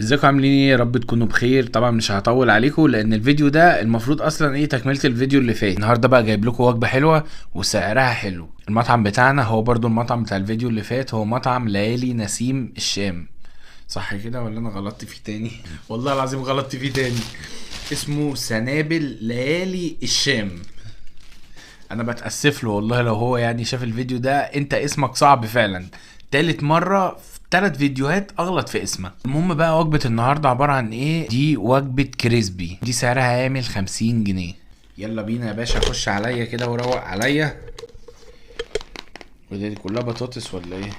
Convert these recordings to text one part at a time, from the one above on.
ازيكم عاملين ايه؟ يا رب تكونوا بخير. طبعا مش هطول عليكم لان الفيديو ده المفروض اصلا تكمله الفيديو اللي فات. النهارده بقى جايب لكم وجبه حلوه وسعرها حلو. المطعم بتاعنا هو برضو المطعم بتاع الفيديو اللي فات، هو مطعم ليالي نسيم الشام. صح كده ولا انا غلطت فيه تاني؟ والله العظيم غلطت فيه تاني. اسمه سنابل ليالي الشام. انا بتاسف له والله لو هو شاف الفيديو ده. انت اسمك صعب فعلا. تالت مرة في 3 فيديوهات اغلط في اسمك. المهم بقى وجبة النهاردة عبارة عن ايه؟ دي وجبة كريسبي، دي سعرها عامل 50 جنيه. يلا بينا يا باشا، خش عليا كده وروق عليا. ودي كلها بطاطس ولا ايه؟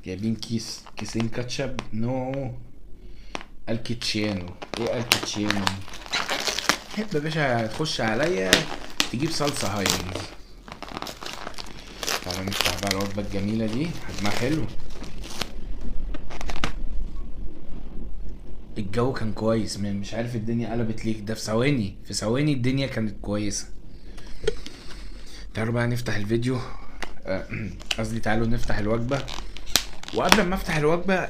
جايبين كيسين كاتشب. نو الكيتشيانو. ايه الكيتشيانو؟ حب يا باشا تخش عليا تجيب صلصة هاينز. تعالى نفتح بقى الوجبة الجميلة دي، حجمها حلو. الجو كان كويس، مش عارف الدنيا قلبت ليه ده. في ثواني الدنيا كانت كويسة. تعالوا بقى نفتح الفيديو. قصدي تعالوا نفتح الوجبة. وقبل ما افتح الوجبة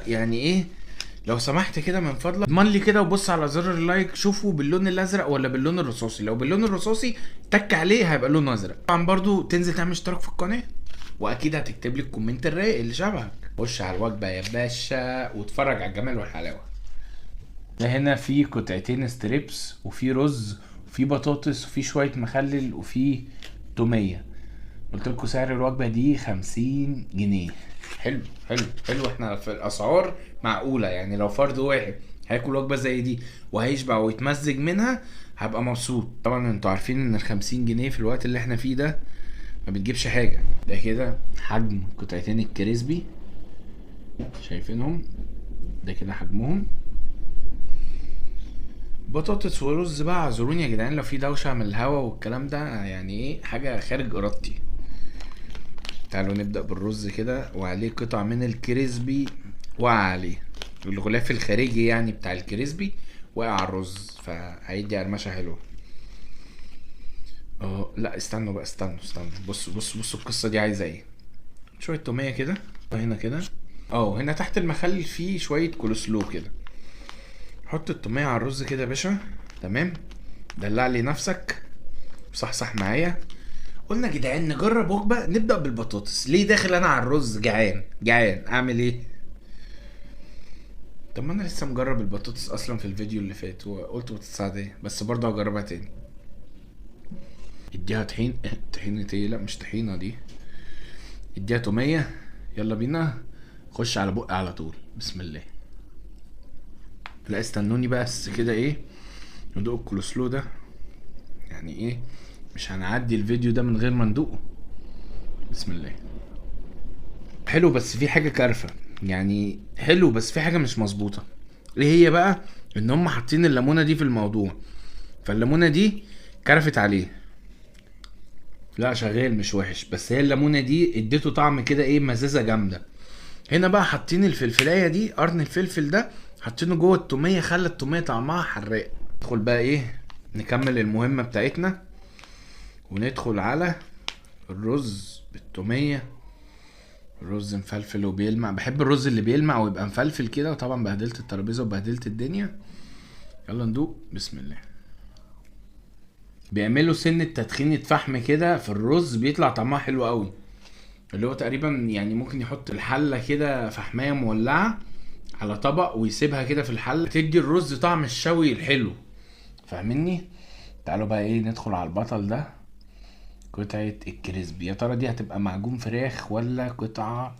لو سمحت كده من فضلك اضمن لي كده وبص على زر اللايك، شوفوا باللون الازرق ولا باللون الرصاصي. لو باللون الرصاصي تك عليه هيبقى لونه ازرق. طبعا برضو تنزل تعمل اشتراك في القناة، واكيد هتكتب لي الكومنت الرايق اللي شبهك. خش على الوجبة يا باشا واتفرج على الجمال والحلاوة. ده هنا في قطعتين ستريبس وفي رز وفي بطاطس وفي شوية مخلل وفي تومية. قلت لكم سعر الوجبة دي 50 جنيه. حلو حلو حلو. احنا في الاسعار معقولة، لو فرد واحد هياكل وجبة زي دي وهيشبع ويتمزج منها هبقى مبسوط. طبعا انتوا عارفين ان 50 جنيه في الوقت اللي احنا فيه ده ما بتجيبش حاجة. ده كده حجم قطعتين الكريسبي، شايفينهم؟ ده كده حجمهم. بطاطس ورز بقى، اعذروني يا جدعان لو في دوشه من الهوا والكلام ده، حاجه خارج ارادتي. تعالوا نبدا بالرز كده وعليه قطع من الكريسبي. وقع عليه الغلاف الخارجي بتاع الكريسبي، وقع على الرز فهيدي قرمشه حلوه. لا استنوا بقى، استنوا بصوا القصه دي عايزه ايه. شويه توميه كده هنا كده. هنا تحت المخلل فيه شويه كولسلو كده. حط التوميه على الرز كده يا باشا. تمام. دلع لي نفسك وصحصح معايا. قلنا يا جدعان نجرب وجبه، نبدا بالبطاطس. ليه داخل انا على الرز جعان اعمل ايه؟ طب ما انا لسه مجرب البطاطس اصلا في الفيديو اللي فات وقلت بطاطس عاديه، بس برضه هجربها تاني. اديها طحين. طحينة ايه؟ لا مش طحينه دي. اديها توميه. يلا بينا. خش على بقى على طول، بسم الله. لا استنوني بس كده ندوق الكولسلو ده. مش هنعدي الفيديو ده من غير ما ندوقه. بسم الله. حلو بس في حاجه كارفه. حلو بس في حاجه مش مظبوطه. ايه هي بقى؟ ان هم حاطين الليمونه دي في الموضوع، فالليمونه دي كرفت عليه. لا شغال مش وحش، بس هي الليمونه دي اديته طعم كده مزازه جامده. هنا بقى حاطين الفلفلايه دي، قرن الفلفل ده حاطينه جوه التوميه، خلى التوميه طعمها حراق. ندخل بقى نكمل المهمه بتاعتنا وندخل على الرز بالتوميه. الرز مفلفل وبيلمع، بحب الرز اللي بيلمع ويبقى مفلفل كده. وطبعا بهدلت الترابيزه وبهدلت الدنيا. يلا ندوق، بسم الله. بيعملوا سنة تدخينة فحم كده في الرز، بيطلع طعمها حلو قوي. اللي هو تقريبا ممكن يحط الحلة كده فحمية مولعة على طبق ويسيبها كده في الحلة، تدي الرز طعم الشوي الحلو. فاهمني؟ تعالوا بقى ندخل على البطل ده. قطعة الكريسبي، يا ترى دي هتبقى معجون فراخ ولا قطعة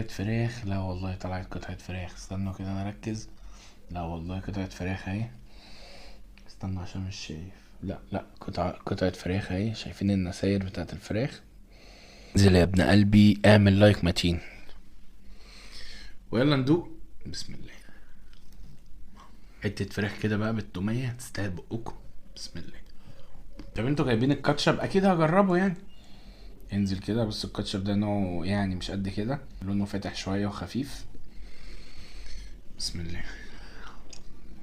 فراخ؟ لا والله طلعت قطعة فراخ. استنوا كده نركز. لا والله قطعة فراخ اهي. استنوا عشان مش شايف. لا قطعة فراخ اهي. شايفين النساير بتاعت الفراخ؟ انزل يا ابن قلبي اعمل لايك متين ويلا ندوق، بسم الله. حتة فراخ كده بقى بالتومية تستاهل بقكم، بسم الله. طب انتوا جايبين الكاتشب، اكيد هجربه انزل كده. بص الكاتشب ده نوعه مش قد كده، لونه فاتح شوية وخفيف. بسم الله.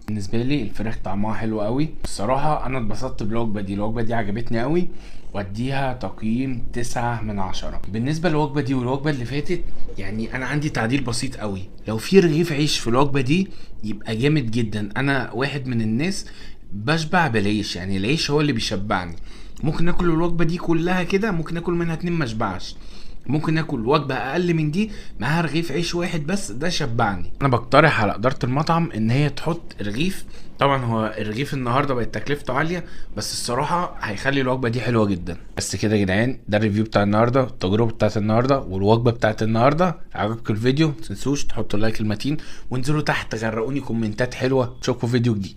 بالنسبه لي الفراخ طعمها حلو قوي الصراحه، انا اتبسطت بالوجبه دي. الوجبه دي عجبتني قوي واديها تقييم 9/10. بالنسبه للوجبه دي والوجبه اللي فاتت يعني انا عندي تعديل بسيط قوي. لو في رغيف عيش في الوجبه دي يبقى جامد جدا. انا واحد من الناس بشبع بالعيش، يعني العيش هو اللي بيشبعني. ممكن اكل الوجبه دي كلها كده، ممكن اكل منها 2 مشبعش. ممكن اكل وجبه اقل من دي معاها رغيف عيش واحد بس، ده شبعني. انا بقترح على اداره المطعم ان هي تحط رغيف. طبعا هو الرغيف النهارده بقت تكلفته عاليه، بس الصراحه هيخلي الوجبه دي حلوه جدا. بس كده يا جدعان، ده الريفيو بتاع النهارده، التجربه بتاعت النهارده والوجبه بتاعت النهارده. عجبكم الفيديو متنسوش تحطوا لايك المتين، وانزلوا تحت غرقوني كومنتات حلوه. اشوفكم فيديو جديد.